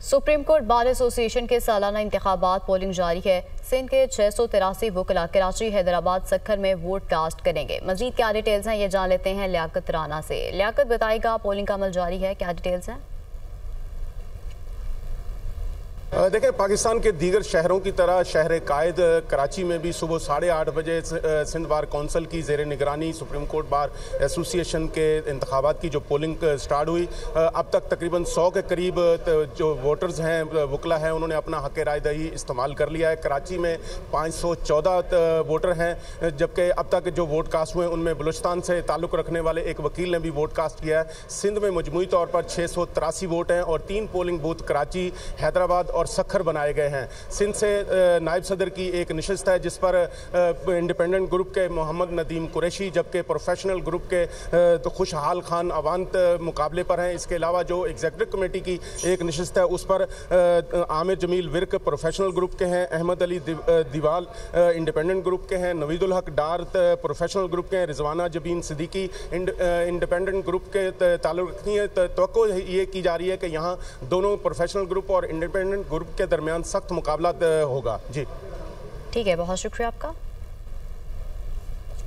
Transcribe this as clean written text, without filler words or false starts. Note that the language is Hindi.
सुप्रीम कोर्ट बार एसोसिएशन के सालाना इंतखाबात पोलिंग जारी है। सिंध के 683 वकला कराची, हैदराबाद, सक्खर में वोट कास्ट करेंगे। मजीद क्या डिटेल्स हैं ये जान लेते हैं लियाकत राना से। लियाकत बताएगा, पोलिंग का अमल जारी है, क्या डिटेल्स हैं? देखें, पाकिस्तान के दीगर शहरों की तरह शहर कायद कराची में भी सुबह 8:30 बजे सिंध बार कौंसिल की ज़ेर निगरानी सुप्रीम कोर्ट बार एसोसिएशन के इंतखाबात की जो पोलिंग स्टार्ट हुई। अब तक तकरीबन 100 के करीब जो वोटर्स हैं, वकला हैं, उन्होंने अपना हक राय दही इस्तेमाल कर लिया है। कराची में 514 वोटर हैं, जबकि अब तक जो वोट कास्ट हुए उनमें बलूचिस्तान से ताल्लुक़ रखने वाले एक वकील ने भी वोट कास्ट किया है। सिंध में मजमूई तौर पर 683 वोट हैं और 3 पोलिंग बूथ कराची, हैदराबाद और सक्खर बनाए गए हैं। सिंध से नायब सदर की एक नशिस्त है जिस पर इंडिपेंडेंट ग्रुप के मोहम्मद नदीम कुरैशी, जबकि प्रोफेशनल ग्रुप के तो खुशहाल खान अवांत मुकाबले पर हैं। इसके अलावा जो एग्जीक्यूटिव कमेटी की एक नशिस्त है उस पर आमिर जमील विर्क प्रोफेशनल ग्रुप के हैं, अहमद अली दीवाल इंडिपेंडेंट ग्रुप के हैं, नवीदुल हक डार प्रोफेशनल ग्रुप के हैं, रिजवाना जबीन सिद्दीकी इंडिपेंडेंट ग्रुप के ताल्लुक रखती हैं। तो ये की जा रही है कि यहाँ दोनों प्रोफेशनल ग्रुप और इंडिपेंडेंट ग्रुप के दरमियान सख्त मुकाबला होगा। जी ठीक है, बहुत शुक्रिया आपका।